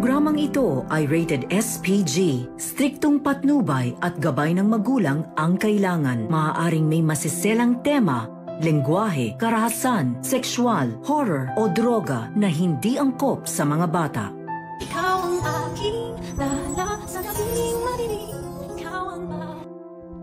programang ito ay rated SPG. Striktong patnubay at gabay ng magulang ang kailangan. Maaaring may masiselang tema, lengguwahe, karahasan, sexual, horror o droga na hindi angkop sa mga bata. Ikaw ang aking dala sa gabing madilim. Ikaw ang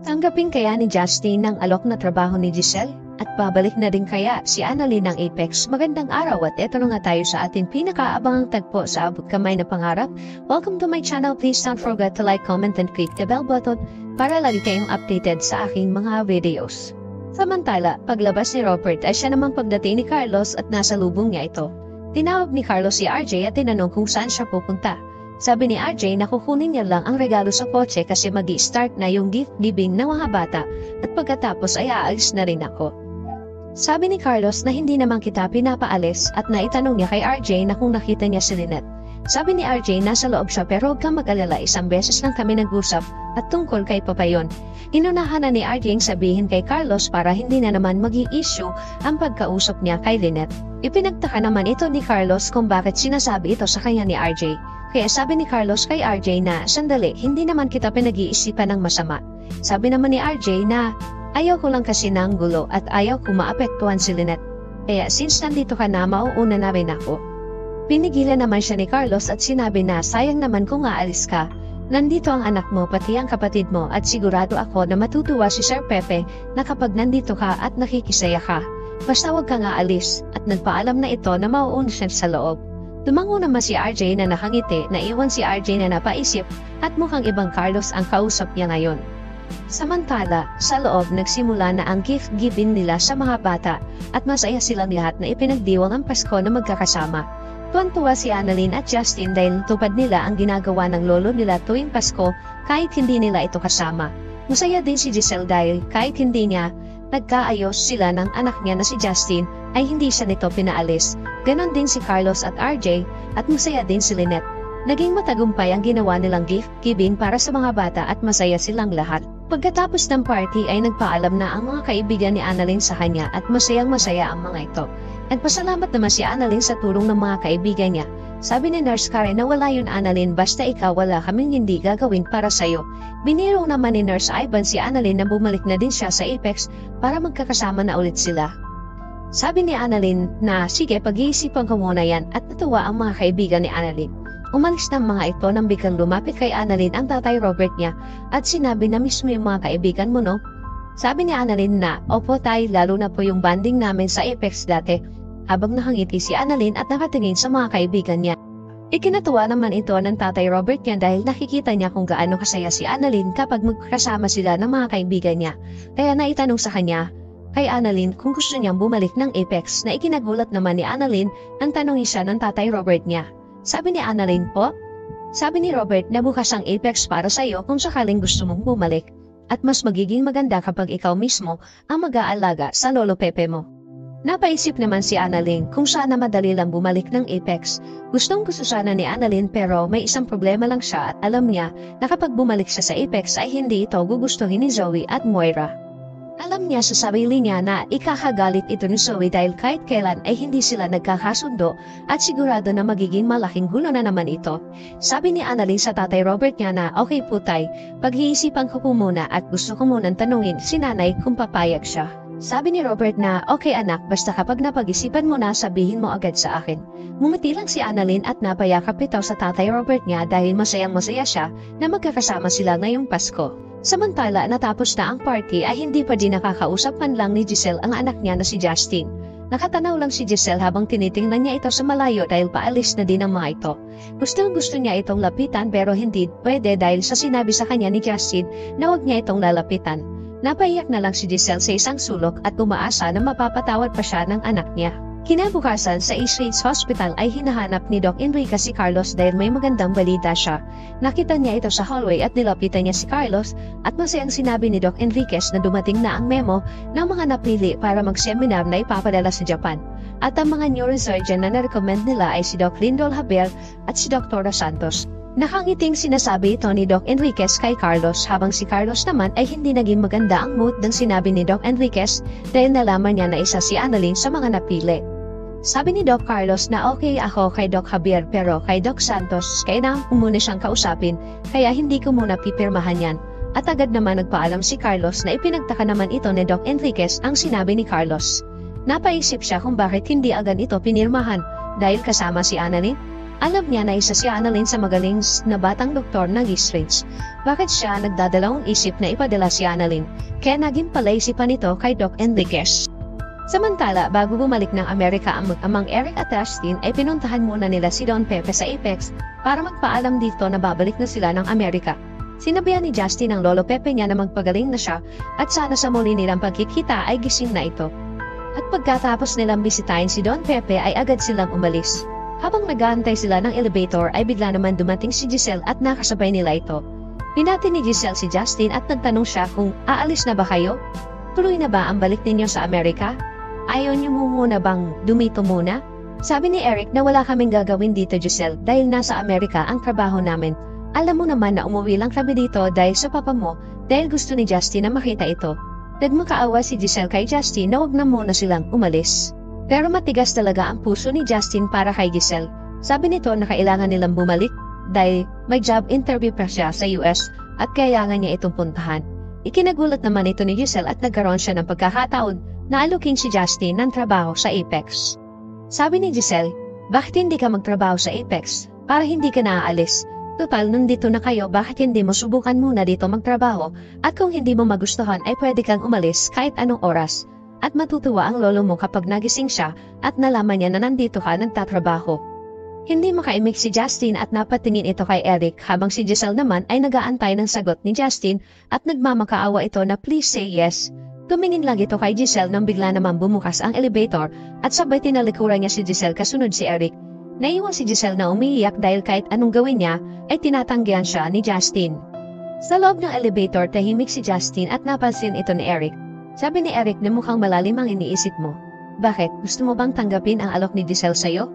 Tanggapin kaya ni Justin ang alok na trabaho ni Giselle? At babalik na din kaya si Annalyn ng Apex? Magandang araw at eto na nga tayo sa ating pinakaabangang tagpo sa abot kamay na pangarap. Welcome to my channel. Please don't forget to like, comment, and click the bell button para lagi kayong updated sa aking mga videos. Samantala, paglabas ni Robert ay siya namang pagdating ni Carlos at nasa lubong niya ito. Tinawag ni Carlos si RJ at tinanong kung saan siya pupunta. Sabi ni RJ na kukunin niya lang ang regalo sa kotse kasi magi-start na yung gift giving ng mga bata at pagkatapos ay aalis na rin ako. Sabi ni Carlos na hindi naman kita pinapaalis at naitanong niya kay RJ na kung nakita niya si Lynette. Sabi ni RJ nasa loob siya pero huwag kang mag-alala, isang beses lang kami nag-usap at tungkol kay Papayon. Inunahan na ni RJ ang sabihin kay Carlos para hindi na naman mag-i-issue ang pagkausap niya kay Lynette. Ipinagtaka naman ito ni Carlos kung bakit sinasabi ito sa kanya ni RJ. Kaya sabi ni Carlos kay RJ na, sandali, hindi naman kita pinag-iisipan ng masama. Sabi naman ni RJ na, ayaw ko lang kasi ng gulo at ayaw ko maapektuhan si Lynette. Kaya since nandito ka na, mauuna na rin ako. Pinigilan naman siya ni Carlos at sinabi na, sayang naman kung aalis ka. Nandito ang anak mo pati ang kapatid mo at sigurado ako na matutuwa si Sir Pepe na kapag nandito ka at nakikisaya ka. Basta wag ka nga alis at nagpaalam na ito na mauuna siya sa loob. Tumango naman si RJ na nakangiti, naiwan si RJ na napaisip at mukhang ibang Carlos ang kausap niya ngayon. Samantala, sa loob nagsimula na ang gift giving nila sa mga bata at masaya silang lahat na ipinagdiwang ang Pasko na magkakasama. Tuwan-tuwa si Annalyn at Justin dahil tupad nila ang ginagawa ng lolo nila tuwing Pasko kahit hindi nila ito kasama. Masaya din si Giselle dahil kahit hindi niya nagkaayos sila ng anak niya na si Justin ay hindi siya nito pinaalis. Ganon din si Carlos at RJ at masaya din si Lynette. Naging matagumpay ang ginawa nilang gift giving para sa mga bata at masaya silang lahat. Pagkatapos ng party ay nagpaalam na ang mga kaibigan ni Annalyn sa kanya at masayang-masaya ang mga ito. Nagpasalamat naman si Annalyn sa tulong ng mga kaibigan niya. Sabi ni Nurse Karen na wala yun Annalyn, basta ikaw wala kaming hindi gagawin para sa'yo. Biniro naman ni Nurse Ivan si Annalyn na bumalik na din siya sa Apex para magkakasama na ulit sila. Sabi ni Annalyn na sige pag-iisipan ko muna yan at natuwa ang mga kaibigan ni Annalyn. Umalis ng mga ito nang biglang lumapit kay Annalyn ang tatay Robert niya at sinabi na mismo yung mga kaibigan mo no? Sabi ni Annalyn na opo tay, lalo na po yung banding namin sa Apex dati. Habang nakangiti si Annalyn at nakatingin sa mga kaibigan niya. Ikinatuwa naman ito ng tatay Robert niya dahil nakikita niya kung gaano kasaya si Annalyn kapag magkasama sila ng mga kaibigan niya. Kaya naitanong sa kanya kay Annalyn kung gusto niyang bumalik ng Apex na ikinagulat naman ni Annalyn ang tanongin siya ng tatay Robert niya. Sabi ni Annalyn po, sabi ni Robert na bukas ang Apex para sa iyo kung sakaling gusto mong bumalik at mas magiging maganda kapag ikaw mismo ang mag-aalaga sa lolo Pepe mo. Napaisip naman si Annalyn kung sana madali lang bumalik ng Apex. Gustong-gusto sana ni Annalyn pero may isang problema lang siya at alam niya na kapag bumalik siya sa Apex ay hindi ito gugustuhin ni Zoe at Moira. Alam niya sa sarili niya na ikakagalit ito ni Zoe dahil kahit kailan ay hindi sila nagkakasundo at sigurado na magiging malaking gulo na naman ito. Sabi ni Annalyn sa tatay Robert niya na okay po tay, pag-iisipan ko po muna at gusto ko munang tanungin si nanay kung papayag siya. Sabi ni Robert na, okay anak, basta kapag napag-isipan mo na sabihin mo agad sa akin. Ngumiti lang si Annalyn at napayakap ito sa tatay Robert niya dahil masayang-masaya siya na magkakasama sila ngayong Pasko. Samantala natapos na ang party ay hindi pa din nakakausap man lang ni Giselle ang anak niya na si Justin. Nakatanaw lang si Giselle habang tinitingnan niya ito sa malayo dahil paalis na din ang mga ito. Gustong-gusto niya itong lapitan pero hindi pwede dahil sa sinabi sa kanya ni Justin na huwag niya itong lalapitan. Napaiyak na lang si Giselle sa isang sulok at umaasa na mapapatawad pa siya ng anak niya. Kinabukasan sa East Ridge Hospital ay hinahanap ni Doc Enrique si Carlos dahil may magandang balita siya. Nakita niya ito sa hallway at nilapitan niya si Carlos at masayang sinabi ni Doc Enriquez na dumating na ang memo ng mga napili para mag-seminar na ipapadala sa Japan. At ang mga neurosurgeon na na-recommend nila ay si Doc Lindol Javier at si Dr. Santos. Nakangiting sinasabi ito ni Doc Enriquez kay Carlos habang si Carlos naman ay hindi naging maganda ang mood ng sinabi ni Doc Enriquez dahil nalaman niya na isa si Annalyn sa mga napili. Sabi ni Doc Carlos na okay ako kay Doc Javier pero kay Doc Santos kailangan ko muna siyang kausapin kaya hindi ko muna pipirmahan yan. At agad naman nagpaalam si Carlos na ipinagtaka naman ito ni Doc Enriquez ang sinabi ni Carlos. Napaisip siya kung bakit hindi agad ito pinirmahan dahil kasama si Annalyn. Alam niya na isa si Annalyn sa magaling na batang doktor ng Eastridge. Bakit siya nagdadalawang isip na ipadala si Annalyn? Kaya naging palaisipan nito kay Doc Enriquez. Samantala, bago bumalik ng Amerika ang mag-amang Eric at Justin ay pinuntahan muna nila si Don Pepe sa Apex para magpaalam dito na babalik na sila ng Amerika. Sinabihan ni Justin ang lolo Pepe niya na magpagaling na siya at sana sa muli nilang pagkikita ay gising na ito. At pagkatapos nilang bisitahin si Don Pepe ay agad silang umalis. Habang nag-aantay sila ng elevator ay bigla naman dumating si Giselle at nakasabay nila ito. Pinati ni Giselle si Justin at nagtanong siya kung aalis na ba kayo? Tuloy na ba ang balik ninyo sa Amerika? Ayaw niyo muna bang dumito muna? Sabi ni Eric na wala kaming gagawin dito Giselle dahil nasa Amerika ang trabaho namin. Alam mo naman na umuwi lang kami dito dahil sa papa mo dahil gusto ni Justin na makita ito. Nagmakaawa si Giselle kay Justin na wag na muna silang umalis. Pero matigas talaga ang puso ni Justin para kay Giselle. Sabi nito na kailangan nilang bumalik dahil may job interview pa siya sa US at kailangan niya itong puntahan. Ikinagulat naman ito ni Giselle at nagkaroon siya ng pagkakataon na alukin si Justin ng trabaho sa Apex. Sabi ni Giselle, bakit hindi ka magtrabaho sa Apex para hindi ka naaalis? Total, nandito na kayo, bakit hindi mo subukan muna dito magtrabaho at kung hindi mo magustuhan ay pwede kang umalis kahit anong oras. At matutuwa ang lolo mo kapag nagising siya at nalaman niya na nandito ka nagtatrabaho. Hindi makaimik si Justin at napatingin ito kay Eric habang si Giselle naman ay nag-aantay ng sagot ni Justin at nagmamakaawa ito na please say yes. Tumingin lang ito kay Giselle nang bigla naman bumukas ang elevator at sabay tinalikuran niya si Giselle kasunod si Eric. Naiwan si Giselle na umiiyak dahil kahit anong gawin niya ay tinatanggihan siya ni Justin. Sa loob ng elevator tahimik si Justin at napansin ito ni Eric. Sabi ni Eric na mukhang malalim ang iniisip mo. Bakit? Gusto mo bang tanggapin ang alok ni Giselle sa'yo?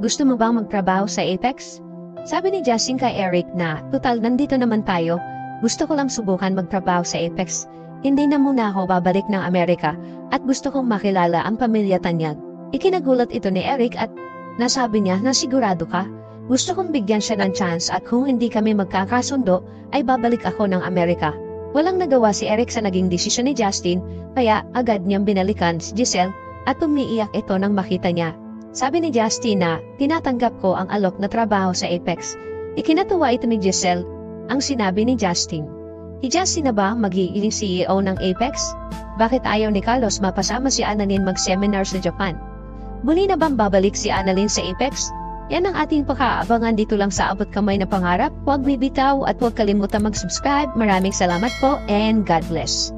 Gusto mo bang magtrabaho sa Apex? Sabi ni Justin kay Eric na total nandito naman tayo. Gusto ko lang subukan magtrabaho sa Apex. Hindi na muna ako babalik ng Amerika at gusto kong makilala ang pamilya Tanyag. Ikinagulat ito ni Eric at nasabi niya na sigurado ka. Gusto kong bigyan siya ng chance at kung hindi kami magkakasundo ay babalik ako ng Amerika. Walang nagawa si Eric sa naging desisyon ni Justin kaya agad niyang binalikan si Giselle at umiiyak ito nang makita niya. Sabi ni Justin na tinatanggap ko ang alok na trabaho sa Apex. Ikinatuwa ito ni Giselle ang sinabi ni Justin. Si Justin na ba magiging CEO ng Apex? Bakit ayaw ni Carlos mapasama si Annalyn mag-seminar sa Japan? Muli na bang babalik si Annalyn sa Apex? Yan ang ating pakaabangan dito lang sa Abot Kamay na Pangarap. Huwag bibitaw at huwag kalimutan mag-subscribe. Maraming salamat po and God bless.